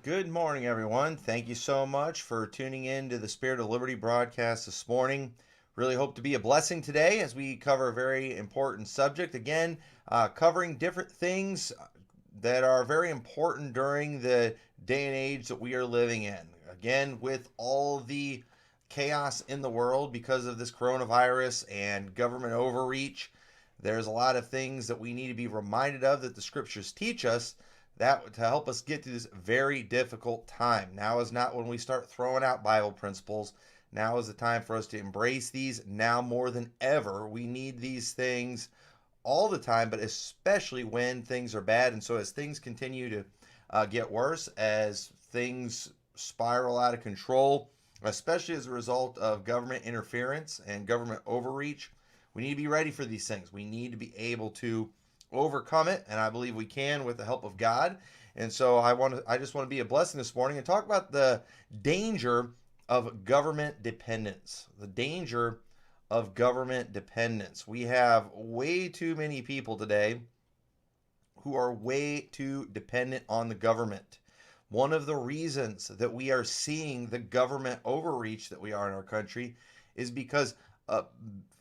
Good morning, everyone. Thank you so much for tuning in to the Spirit of Liberty broadcast this morning. Really hope to be a blessing today as we cover a very important subject. Again, covering different things that are very important during the day and age that we are living in. Again, with all the chaos in the world because of this coronavirus and government overreach, there's a lot of things that we need to be reminded of that the scriptures teach us that to help us get through this very difficult time. Now is not when we start throwing out Bible principles. Now is the time for us to embrace these. Now more than ever, we need these things all the time, but especially when things are bad. And so as things continue to get worse, as things spiral out of control, especially as a result of government interference and government overreach, we need to be ready for these things. We need to be able to overcome it, and I believe we can with the help of God. And so I just want to be a blessing this morning and talk about the danger of government dependence. The danger of government dependence. We have way too many people today who are way too dependent on the government. One of the reasons that we are seeing the government overreach that we are in our country is because a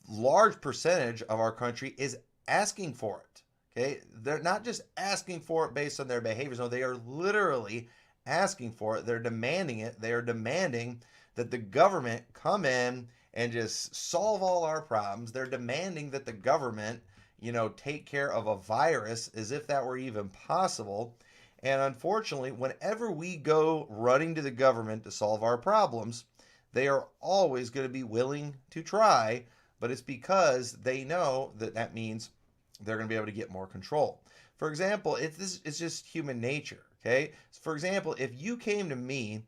large percentage of our country is asking for it. Okay, they're not just asking for it based on their behaviors. No, they are literally asking for it. They're demanding it. They are demanding that the government come in and just solve all our problems. They're demanding that the government, take care of a virus as if that were even possible. And unfortunately, whenever we go running to the government to solve our problems, they are always going to be willing to try, but it's because they know that that means they're going to be able to get more control. For example, it's just human nature, okay? So for example, if you came to me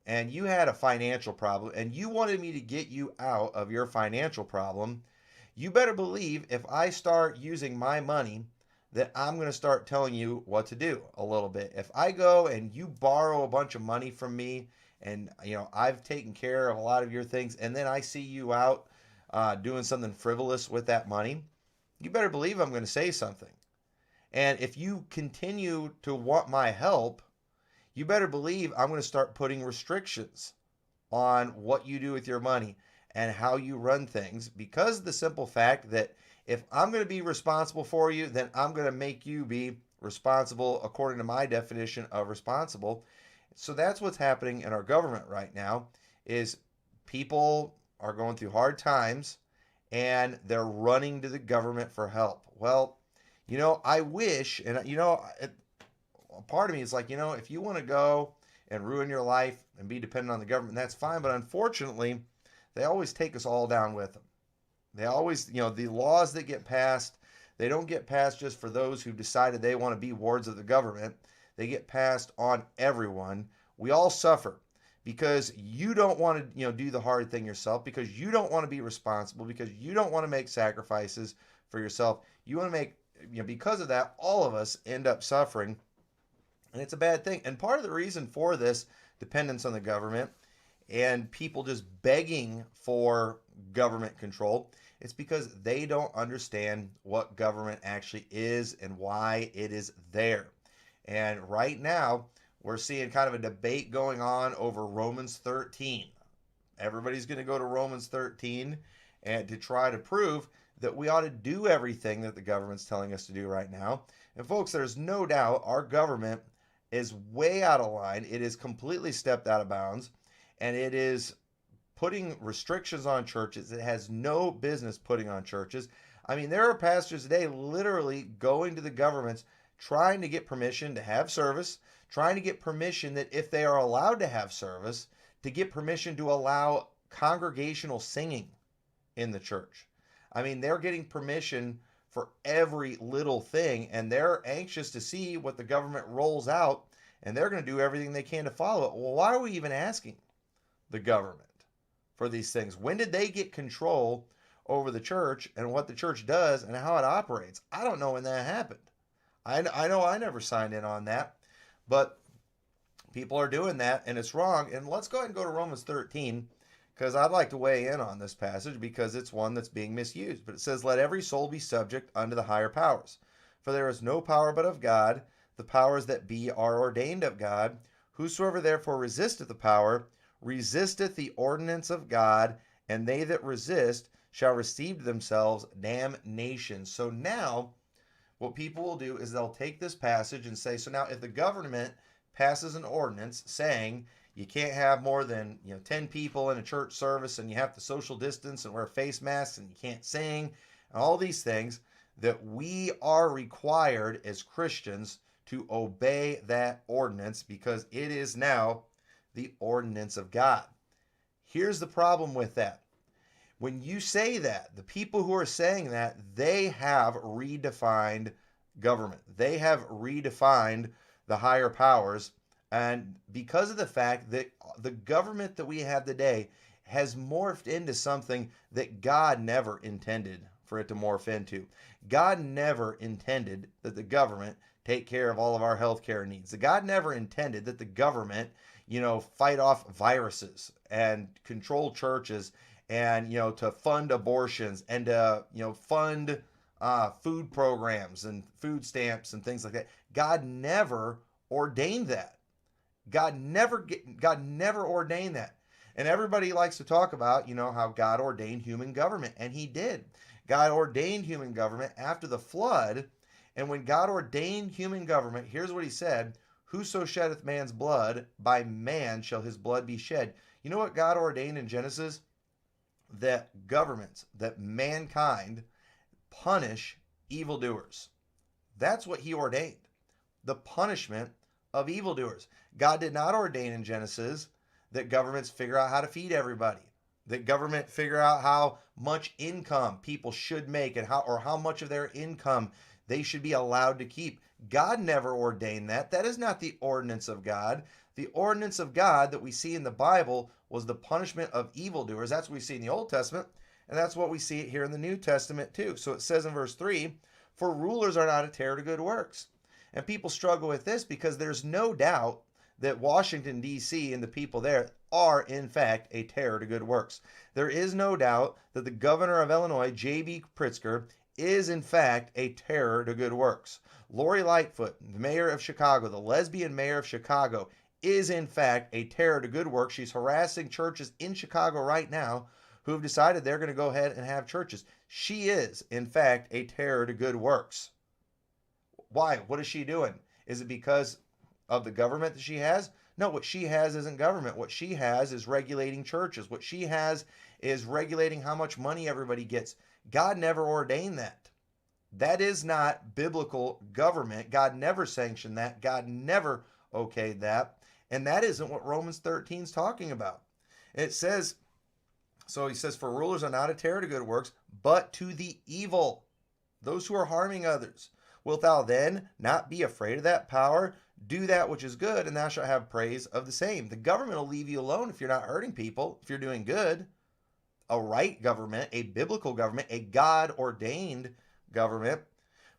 and you had a financial problem and you wanted me to get you out of your financial problem, you better believe if I start using my money that I'm going to start telling you what to do a little bit. If I go and you borrow a bunch of money from me and I've taken care of a lot of your things and then I see you out doing something frivolous with that money, you better believe I'm going to say something. And if you continue to want my help, you better believe I'm going to start putting restrictions on what you do with your money and how you run things, because of the simple fact that if I'm going to be responsible for you, then I'm going to make you be responsible according to my definition of responsible. So that's what's happening in our government right now is people are going through hard times and they're running to the government for help. Well, I wish, and a part of me is like, if you want to go and ruin your life and be dependent on the government, that's fine. But unfortunately, they always take us all down with them. They always, the laws that get passed, they don't get passed just for those who decided they want to be wards of the government. They get passed on everyone. We all suffer because you don't want to do the hard thing yourself, because you don't want to be responsible, because you don't want to make sacrifices for yourself. You want to make, because of that, all of us end up suffering, and it's a bad thing. And part of the reason for this dependence on the government and people just begging for government control, it's because they don't understand what government actually is and why it is there. And right now, we're seeing kind of a debate going on over Romans 13. Everybody's going to go to Romans 13 and to try to prove that we ought to do everything that the government's telling us to do right now. And folks, there's no doubt our government is way out of line. It is completely stepped out of bounds, and it is putting restrictions on churches. It has no business putting on churches. I mean, there are pastors today literally going to the governments trying to get permission to have service, trying to get permission that if they are allowed to have service, to get permission to allow congregational singing in the church. I mean, they're getting permission for every little thing, and they're anxious to see what the government rolls out, and they're going to do everything they can to follow it. Well, why are we even asking the government for these things? When did they get control over the church and what the church does and how it operates? I don't know when that happened. I know I never signed in on that, but people are doing that, and it's wrong. And let's go ahead and go to Romans 13, because I'd like to weigh in on this passage because it's one that's being misused. But it says, "Let every soul be subject unto the higher powers. For there is no power but of God. The powers that be are ordained of God, Whosoever therefore resisteth the power, resisteth the ordinance of God, and they that resist shall receive to themselves damnation. So now, what people will do is they'll take this passage and say, so now if the government passes an ordinance saying you can't have more than 10 people in a church service, and you have to social distance and wear face masks, and you can't sing, and all these things, that we are required as Christians to obey that ordinance because it is now the ordinance of God. Here's the problem with that. When you say that, the people who are saying that, they have redefined government. They have redefined the higher powers. And because of the fact that the government that we have today has morphed into something that God never intended for it to morph into. God never intended that the government take care of all of our healthcare needs. God never intended that the government, fight off viruses and control churches and, to fund abortions and to, fund food programs and food stamps and things like that. God never ordained that. God never ordained that. And everybody likes to talk about, how God ordained human government, and he did. God ordained human government after the flood, and when God ordained human government, here's what he said: whoso sheddeth man's blood, by man shall his blood be shed. You know what God ordained in Genesis? That governments, that mankind punish evildoers. That's what he ordained. The punishment of evildoers. God did not ordain in Genesis that governments figure out how to feed everybody, that government figure out how much income people should make and how much of their income they should be allowed to keep. God never ordained that. That is not the ordinance of God. The ordinance of God that we see in the Bible was the punishment of evildoers. That's what we see in the Old Testament, and that's what we see here in the New Testament too. So it says in verse 3, for rulers are not a terror to good works. And people struggle with this because there's no doubt that Washington, D.C. and the people there are, in fact, a terror to good works. There is no doubt that the governor of Illinois, J.B. Pritzker, is, in fact, a terror to good works. Lori Lightfoot, the mayor of Chicago, the lesbian mayor of Chicago, is, in fact, a terror to good works. She's harassing churches in Chicago right now who have decided they're going to go ahead and have churches. She is, in fact, a terror to good works. Why? What is she doing? Is it because of the government that she has? No, what she has isn't government. What she has is regulating churches. What she has is regulating how much money everybody gets. God never ordained that. That is not biblical government. God never sanctioned that. God never okayed that. And that isn't what Romans 13 is talking about. It says, so he says, for rulers are not a terror to good works, but to the evil, those who are harming others. Wilt thou then not be afraid of that power? Do that which is good, and thou shalt have praise of the same. The government will leave you alone if you're not hurting people, if you're doing good. A right government, a biblical government, a God-ordained government.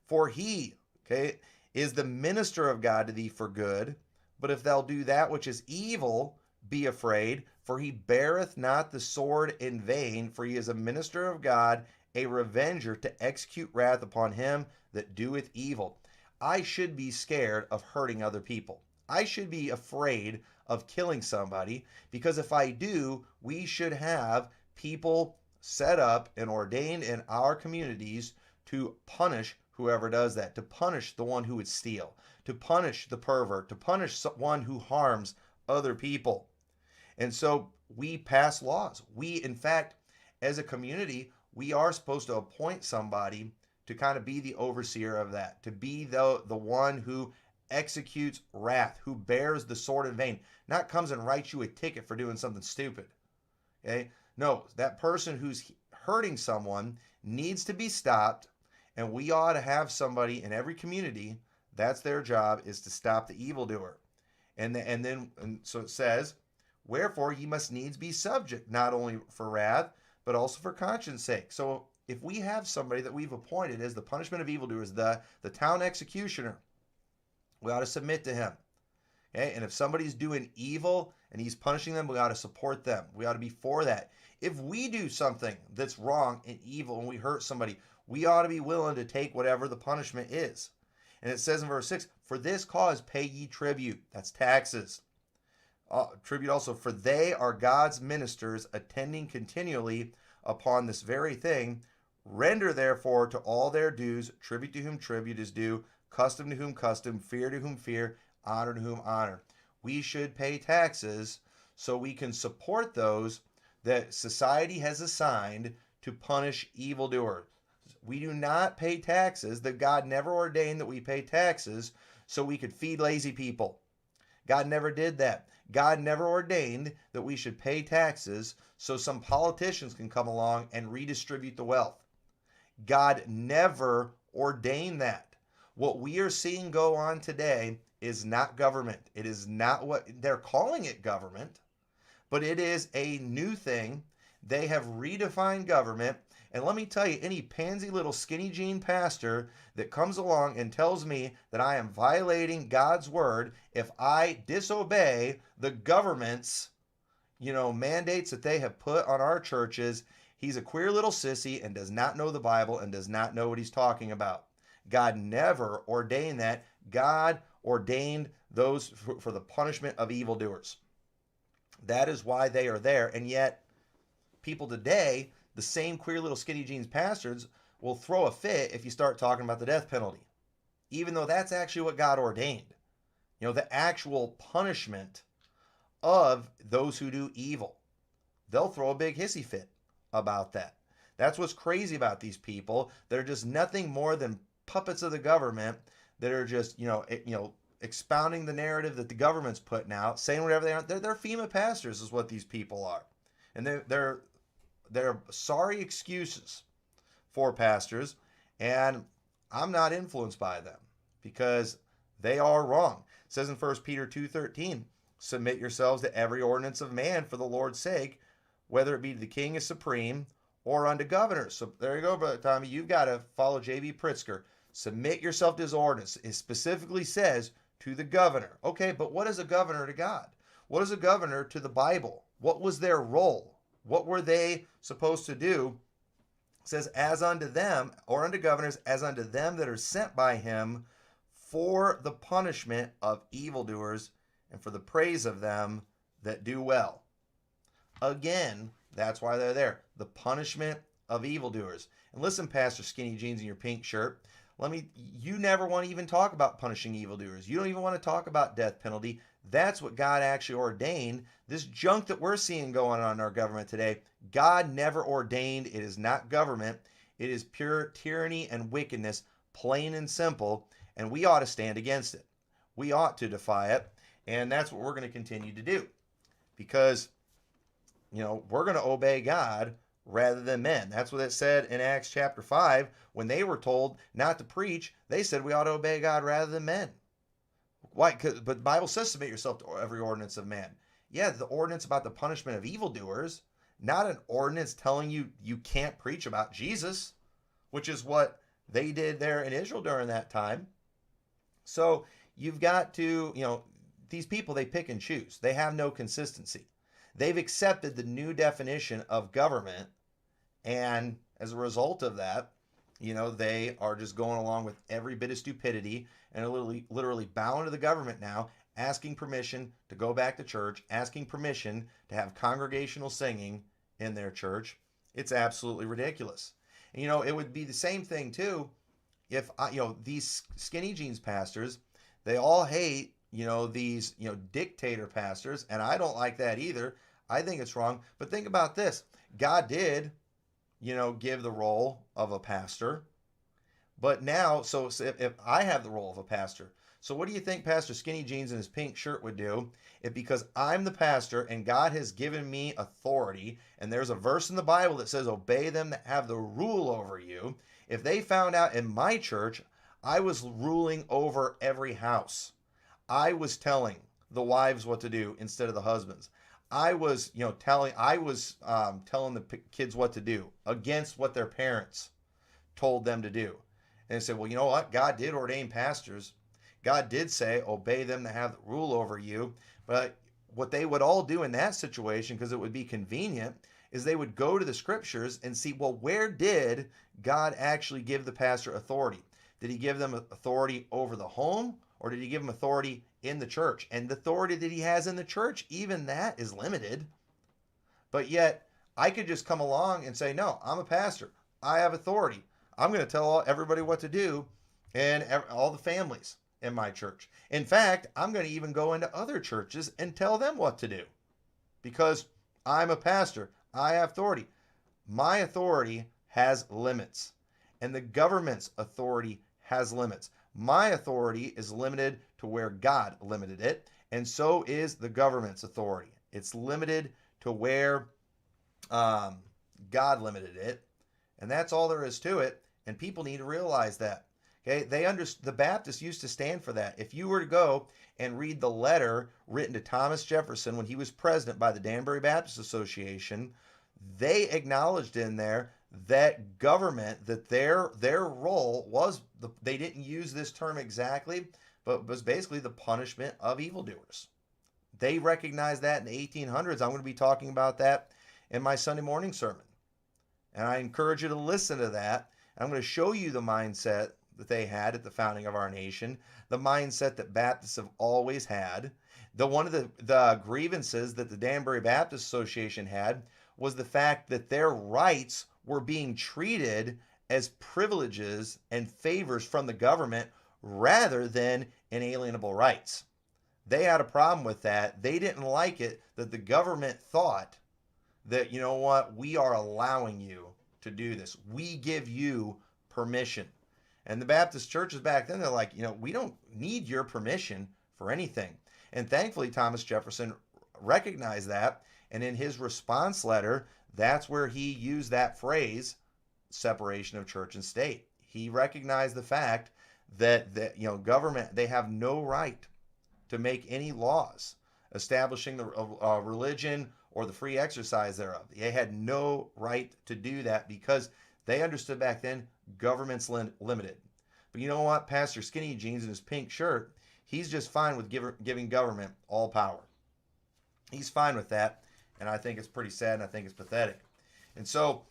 For he, is the minister of God to thee for good. But if thou do that which is evil, be afraid, for he beareth not the sword in vain, for he is a minister of God, a revenger to execute wrath upon him that doeth evil. I should be scared of hurting other people. I should be afraid of killing somebody, because if I do, we should have people set up and ordained in our communities to punish whoever does that, to punish the one who would steal, to punish the pervert, to punish one who harms other people. And so we pass laws. We, in fact, as a community, we are supposed to appoint somebody to kind of be the overseer of that, to be the one who executes wrath, who bears the sword in vain, not comes and writes you a ticket for doing something stupid. Okay? No, that person who's hurting someone needs to be stopped, and we ought to have somebody in every community, that's their job, is to stop the evildoer. And so it says, wherefore ye must needs be subject, not only for wrath, but also for conscience sake. So if we have somebody that we've appointed as the punishment of evildoers, the town executioner, we ought to submit to him. Okay? And if somebody's doing evil and he's punishing them, we ought to support them. We ought to be for that. If we do something that's wrong and evil and we hurt somebody, we ought to be willing to take whatever the punishment is. And it says in verse 6, for this cause pay ye tribute. That's taxes. tribute also, for they are God's ministers, attending continually upon this very thing. Render therefore to all their dues, tribute to whom tribute is due, custom to whom custom, fear to whom fear, honor to whom honor. We should pay taxes so we can support those that society has assigned to punish evildoers. We do not pay taxes, that God never ordained that we pay taxes so we could feed lazy people. God never did that. God never ordained that we should pay taxes so some politicians can come along and redistribute the wealth. God never ordained that. What we are seeing go on today is not government. It is not what they're calling it, government, but it is a new thing. They have redefined government. And let me tell you, any pansy little skinny jean pastor that comes along and tells me that I am violating God's word if I disobey the government's, mandates that they have put on our churches, he's a queer little sissy and does not know the Bible and does not know what he's talking about. God never ordained that. God ordained those for the punishment of evildoers. That is why they are there. And yet, people today, the same queer little skinny jeans pastors, will throw a fit if you start talking about the death penalty, even though that's actually what God ordained. The actual punishment of those who do evil. They'll throw a big hissy fit about that. That's what's crazy about these people. They're just nothing more than puppets of the government that are just, expounding the narrative that the government's putting out, saying whatever they are. They're FEMA pastors is what these people are. And they're sorry excuses for pastors, and I'm not influenced by them because they are wrong. It says in 1 Peter 2:13, submit yourselves to every ordinance of man for the Lord's sake, whether it be to the king as supreme or unto governors. So there you go, Brother Tommy. You've got to follow J.B. Pritzker. Submit yourself to his ordinance. It specifically says to the governor. Okay, but what is a governor to God? What is a governor to the Bible? What was their role? What were they supposed to do? It says, as unto them, or unto governors, as unto them that are sent by him for the punishment of evildoers and for the praise of them that do well. Again, that's why they're there. The punishment of evildoers. And listen, Pastor Skinny Jeans in your pink shirt, you never want to even talk about punishing evildoers. You don't even want to talk about death penalty. That's what God actually ordained. This junk that we're seeing going on in our government today, God never ordained. It is not government. It is pure tyranny and wickedness, plain and simple, and we ought to stand against it. We ought to defy it, and that's what we're going to continue to do because, we're going to obey God rather than men. That's what it said in Acts chapter 5. When they were told not to preach, they said we ought to obey God rather than men. Why? But the Bible says submit yourself to every ordinance of man. Yeah, the ordinance about the punishment of evildoers, not an ordinance telling you you can't preach about Jesus, which is what they did there in Israel during that time. So you've got to, these people, they pick and choose. They have no consistency. They've accepted the new definition of government, and as a result of that, they are just going along with every bit of stupidity and are literally bowing to the government now, asking permission to go back to church, asking permission to have congregational singing in their church. It's absolutely ridiculous. And, it would be the same thing too if, these skinny jeans pastors, they all hate, these, dictator pastors, and I don't like that either. I think it's wrong. But think about this. God did, give the role of a pastor. But now, so if I have the role of a pastor, so what do you think Pastor Skinny Jeans in his pink shirt would do if, because I'm the pastor and God has given me authority, and there's a verse in the Bible that says, obey them that have the rule over you. If they found out in my church, I was ruling over every house. I was telling the wives what to do instead of the husbands. I was, telling the kids what to do against what their parents told them to do. And they said, well, you know what? God did ordain pastors. God did say, obey them that have the rule over you. But what they would all do in that situation, because it would be convenient, is they would go to the scriptures and see, well, where did God actually give the pastor authority? Did he give them authority over the home, or did he give him authority in the church? And the authority that he has in the church, even that is limited. But yet, I could just come along and say, no, I'm a pastor. I have authority. I'm going to tell everybody what to do and all the families in my church. In fact, I'm going to even go into other churches and tell them what to do because I'm a pastor. I have authority. My authority has limits, and the government's authority has limits. My authority is limited to where God limited it, and so is the government's authority. It's limited to where God limited it, and that's all there is to it. And people need to realize that. Okay, the Baptists used to stand for that. If you were to go and read the letter written to Thomas Jefferson when he was president by the Danbury Baptist Association, they acknowledged in there that government, that their role was, they didn't use this term exactly, but was basically the punishment of evildoers. They recognized that in the 1800s. I'm going to be talking about that in my Sunday morning sermon. And I encourage you to listen to that. I'm going to show you the mindset that they had at the founding of our nation, the mindset that Baptists have always had. One of the grievances that the Danbury Baptist Association had was the fact that their rights were being treated as privileges and favors from the government rather than inalienable rights. They had a problem with that. They didn't like it that the government thought that, you know what, we are allowing you to do this. We give you permission. And the Baptist churches back then, they're like, we don't need your permission for anything. And thankfully, Thomas Jefferson recognized that. And in his response letter, that's where he used that phrase, separation of church and state. He recognized the fact that government, they have no right to make any laws establishing the religion or the free exercise thereof. They had no right to do that because they understood back then government's limited. But you know what? Pastor Skinny Jeans in his pink shirt, he's just fine with giving government all power. He's fine with that, and I think it's pretty sad, and I think it's pathetic. And so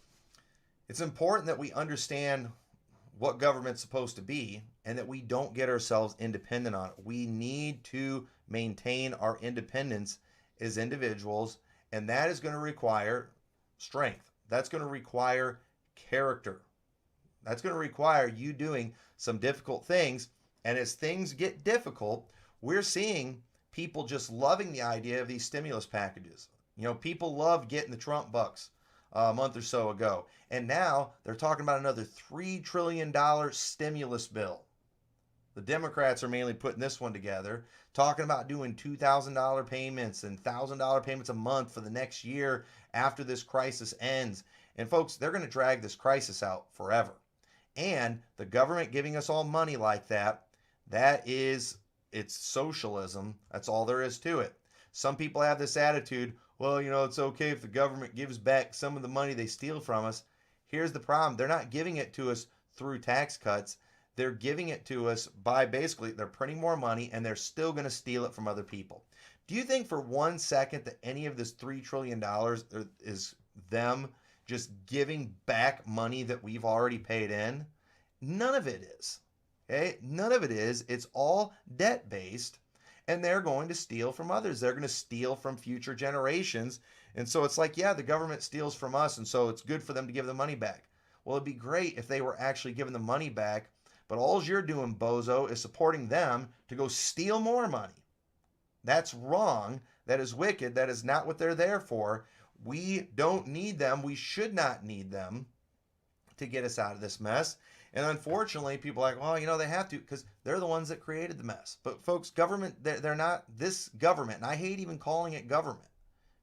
it's important that we understand what government's supposed to be and that we don't get ourselves independent on it. We need to maintain our independence as individuals, and that is going to require strength. That's going to require character. That's going to require you doing some difficult things. And as things get difficult, we're seeing people just loving the idea of these stimulus packages. People loved getting the Trump bucks a month or so ago. And now they're talking about another $3 trillion stimulus bill. The Democrats are mainly putting this one together, talking about doing $2,000 payments and $1,000 payments a month for the next year after this crisis ends. And folks, they're going to drag this crisis out forever. And the government giving us all money like that, it's socialism. That's all there is to it. Some people have this attitude, well, it's okay if the government gives back some of the money they steal from us. Here's the problem. They're not giving it to us through tax cuts. They're giving it to us by basically they're printing more money and they're still going to steal it from other people. Do you think for 1 second that any of this $3 trillion is them just giving back money that we've already paid in? None of it is. Okay? None of it is. It's all debt-based, and they're going to steal from others. They're going to steal from future generations. And so it's like, yeah, the government steals from us, and so it's good for them to give the money back. Well, it'd be great if they were actually giving the money back, but all you're doing, bozo, is supporting them to go steal more money. That's wrong. That is wicked. That is not what they're there for. We don't need them. We should not need them to get us out of this mess. And unfortunately, people are like, well, they have to because they're the ones that created the mess. But folks, government, they're not this government. And I hate even calling it government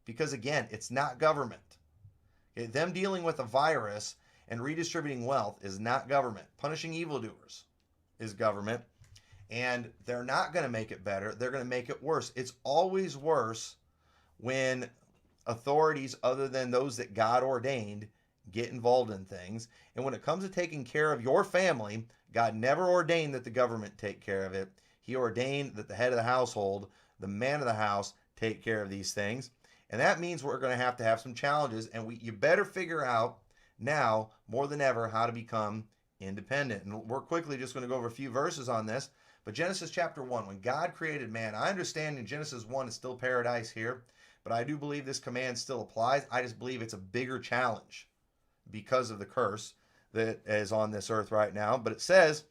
because, again, it's not government. Okay, them dealing with a virus and redistributing wealth is not government. Punishing evildoers is government. And they're not going to make it better. They're going to make it worse. It's always worse when authorities other than those that God ordained get involved in things. And when it comes to taking care of your family, God never ordained that the government take care of it. He ordained that the head of the household, the man of the house, take care of these things. And that means we're going to have some challenges. And you better figure out now more than ever how to become independent. And we're quickly just going to go over a few verses on this. But Genesis chapter 1, when God created man, I understand in Genesis 1 it's still paradise here, but I do believe this command still applies. I just believe it's a bigger challenge because of the curse that is on this earth right now. But it says,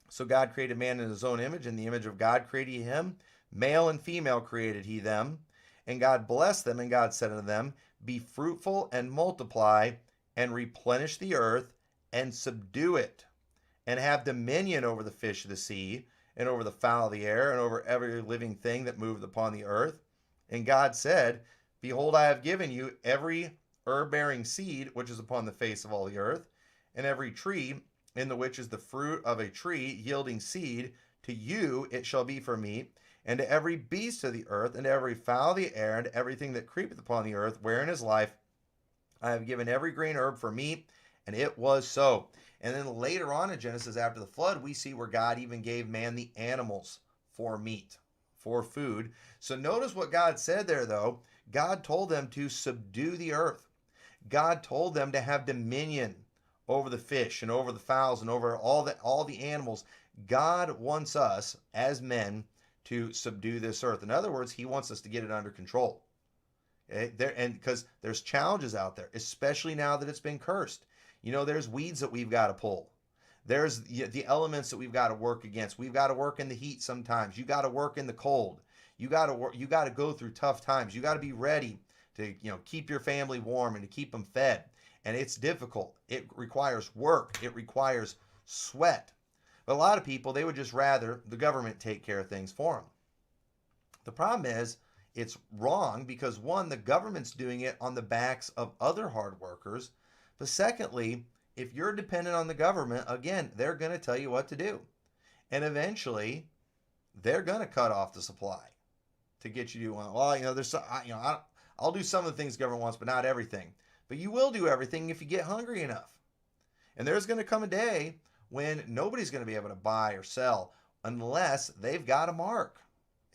so God created man in his own image. In the image of God created he him. Male and female created he them. And God blessed them, and God said unto them, be fruitful and multiply, and replenish the earth, and subdue it, and have dominion over the fish of the sea, and over the fowl of the air, and over every living thing that moveth upon the earth. And God said, behold, I have given you every herb-bearing seed which is upon the face of all the earth, and every tree in the which is the fruit of a tree yielding seed, to you it shall be for meat, and to every beast of the earth, and to every fowl of the air, and to everything that creepeth upon the earth, wherein is life, I have given every green herb for meat, and it was so. And then later on in Genesis, after the flood, we see where God even gave man the animals for meat, for food. So notice what God said there, though. God told them to subdue the earth. God told them to have dominion over the fish and over the fowls and over all the animals. God wants us as men to subdue this earth. In other words, he wants us to get it under control. Okay? And because there's challenges out there, especially now that it's been cursed. There's weeds that we've got to pull. There's the elements that we've got to work against. We've got to work in the heat sometimes. You got to work in the cold. You got to go through tough times. You got to be ready to keep your family warm and to keep them fed. And it's difficult. It requires work. It requires sweat. But a lot of people, they would just rather the government take care of things for them. The problem is, it's wrong because one, the government's doing it on the backs of other hard workers. But secondly, if you're dependent on the government, again, they're going to tell you what to do. And eventually, they're going to cut off the supply to get you to, well, there's, I'll do some of the things the government wants, but not everything. But you will do everything if you get hungry enough. And there's going to come a day when nobody's going to be able to buy or sell unless they've got a mark.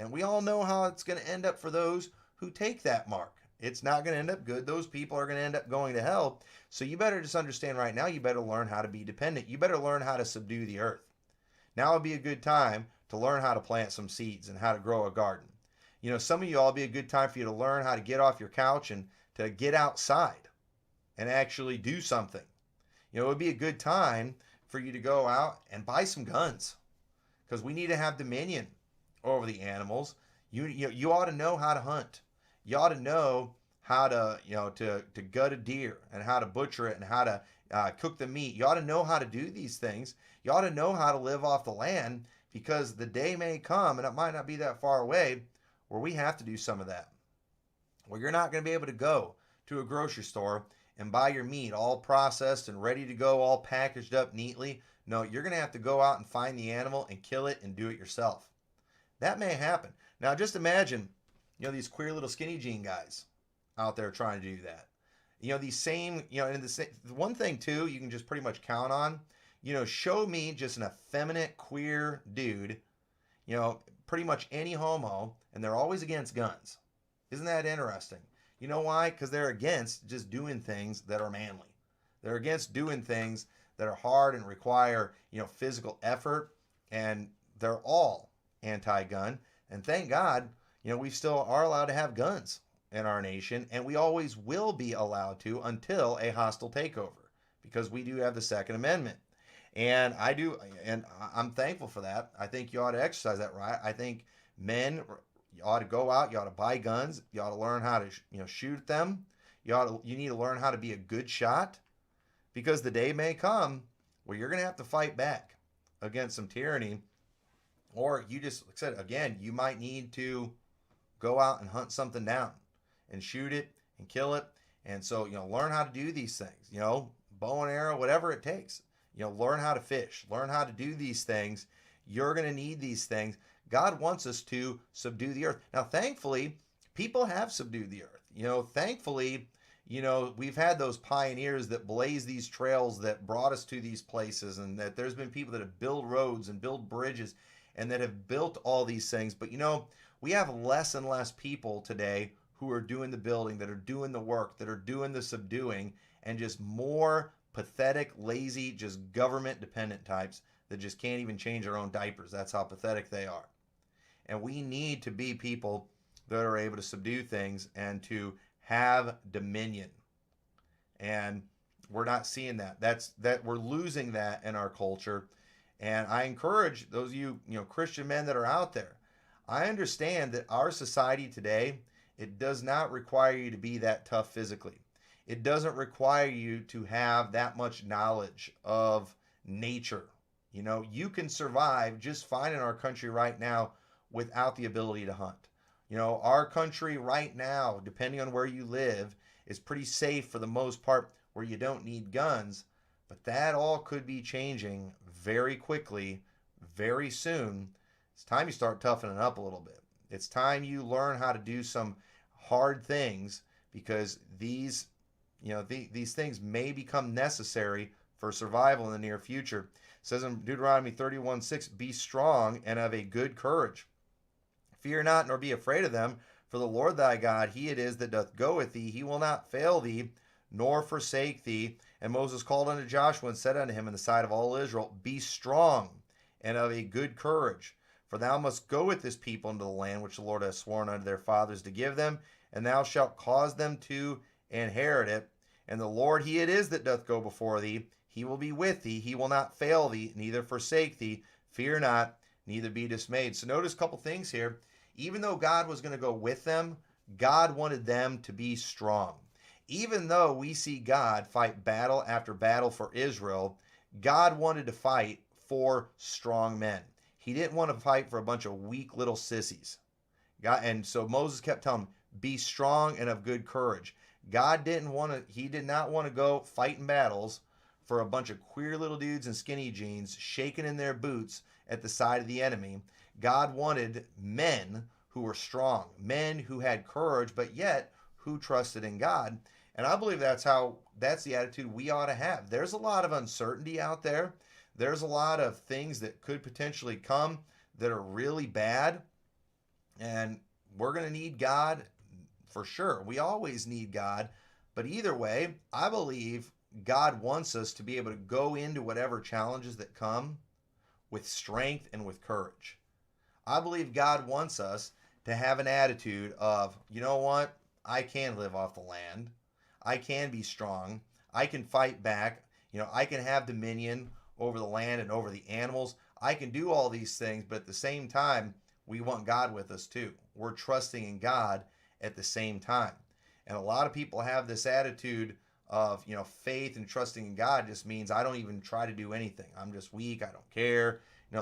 And we all know how it's going to end up for those who take that mark. It's not going to end up good. Those people are going to end up going to hell. So you better just understand right now, you better learn how to be dependent. You better learn how to subdue the earth. Now would be a good time to learn how to plant some seeds and how to grow a garden. Some of you all be a good time for you to learn how to get off your couch and to get outside and actually do something. It would be a good time for you to go out and buy some guns because we need to have dominion over the animals. You ought to know how to hunt. You ought to know how to to gut a deer and how to butcher it and how to cook the meat. You ought to know how to do these things. You ought to know how to live off the land because the day may come, and it might not be that far away, where we have to do some of that. Where you're not going to be able to go to a grocery store and buy your meat all processed and ready to go, all packaged up neatly. No, you're going to have to go out and find the animal and kill it and do it yourself. That may happen. Now, just imagine, these queer little skinny jean guys out there trying to do that. These same, and the one thing too, you can just pretty much count on, show me just an effeminate queer dude, pretty much any homo, and they're always against guns. Isn't that interesting? You know why? Because they're against just doing things that are manly. They're against doing things that are hard and require, physical effort, and they're all anti-gun. And thank God, we still are allowed to have guns in our nation, and we always will be allowed to until a hostile takeover, because we do have the Second Amendment. And I'm thankful for that. I think you ought to exercise that right. I think men, you ought to go out, you ought to buy guns, you ought to learn how to shoot them. You need to learn how to be a good shot, because the day may come where you're going to have to fight back against some tyranny, or you just, like I said, again, you might need to go out and hunt something down and shoot it and kill it. And so, learn how to do these things, bow and arrow, whatever it takes. Learn how to fish, learn how to do these things. You're going to need these things. God wants us to subdue the earth. Now, thankfully, people have subdued the earth. Thankfully, we've had those pioneers that blaze these trails that brought us to these places, and that there's been people that have built roads and built bridges and that have built all these things. But, we have less and less people today who are doing the building, that are doing the work, that are doing the subduing, and just more pathetic, lazy, just government dependent types that just can't even change their own diapers. That's how pathetic they are. And we need to be people that are able to subdue things and to have dominion. And we're not seeing that. That we're losing that in our culture. And I encourage those of you, Christian men that are out there. I understand that our society today, it does not require you to be that tough physically. It doesn't require you to have that much knowledge of nature. You can survive just fine in our country right now without the ability to hunt. Our country right now, depending on where you live, is pretty safe for the most part where you don't need guns. But that all could be changing very quickly, very soon. It's time you start toughening up a little bit. It's time you learn how to do some hard things, because these things may become necessary for survival in the near future. It says in Deuteronomy 31:6, be strong and of a good courage. Fear not, nor be afraid of them, for the Lord thy God, he it is that doth go with thee. He will not fail thee, nor forsake thee. And Moses called unto Joshua and said unto him in the sight of all Israel, be strong and of a good courage, for thou must go with this people into the land which the Lord hath sworn unto their fathers to give them, and thou shalt cause them to inherit it. And the Lord, he it is that doth go before thee. He will be with thee. He will not fail thee, neither forsake thee. Fear not, neither be dismayed. So notice a couple things here. Even though God was going to go with them, God wanted them to be strong. Even though we see God fight battle after battle for Israel, God wanted to fight for strong men. He didn't want to fight for a bunch of weak little sissies. And so Moses kept telling him, be strong and of good courage. He did not want to go fight in battles for a bunch of queer little dudes in skinny jeans shaking in their boots at the side of the enemy. God wanted men who were strong, men who had courage, but yet who trusted in God. And I believe that's the attitude we ought to have. There's a lot of uncertainty out there. There's a lot of things that could potentially come that are really bad. And we're going to need God for sure. We always need God. But either way, I believe God wants us to be able to go into whatever challenges that come with strength and with courage. I believe God wants us to have an attitude of, you know what? I can live off the land. I can be strong. I can fight back. I can have dominion over the land and over the animals. I can do all these things, but at the same time, we want God with us too. We're trusting in God at the same time. And a lot of people have this attitude of, faith and trusting in God just means I don't even try to do anything. I'm just weak. I don't care.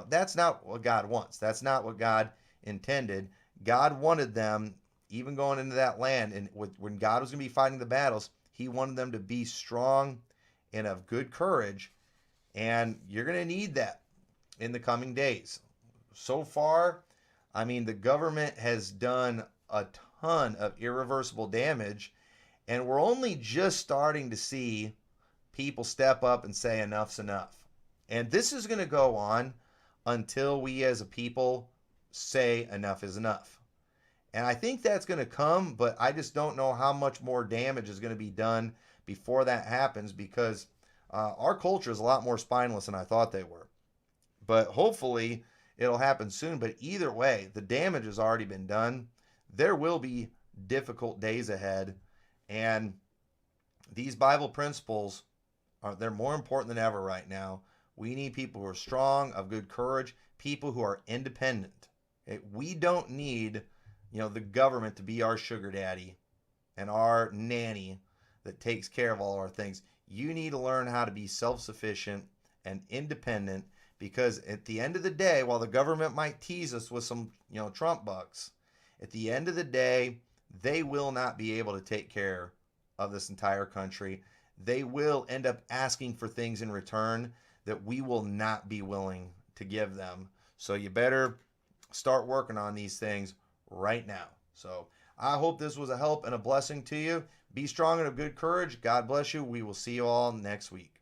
That's not what God wants. That's not what God intended. God wanted them, even going into that land, and when God was going to be fighting the battles, he wanted them to be strong and of good courage. And you're going to need that in the coming days. So far, the government has done a ton of irreversible damage, and we're only just starting to see people step up and say enough's enough. And this is going to go on until we as a people say enough is enough. And I think that's going to come, but I just don't know how much more damage is going to be done before that happens, because our culture is a lot more spineless than I thought they were. But hopefully it'll happen soon. But either way, the damage has already been done. There will be difficult days ahead. And these Bible principles they're more important than ever right now. We need people who are strong, of good courage, people who are independent. Okay? We don't need, the government to be our sugar daddy and our nanny that takes care of all our things. You need to learn how to be self-sufficient and independent, because at the end of the day, while the government might tease us with some, Trump bucks, at the end of the day, they will not be able to take care of this entire country. They will end up asking for things in return that we will not be willing to give them. So you better start working on these things right now. So I hope this was a help and a blessing to you. Be strong and of good courage. God bless you. We will see you all next week.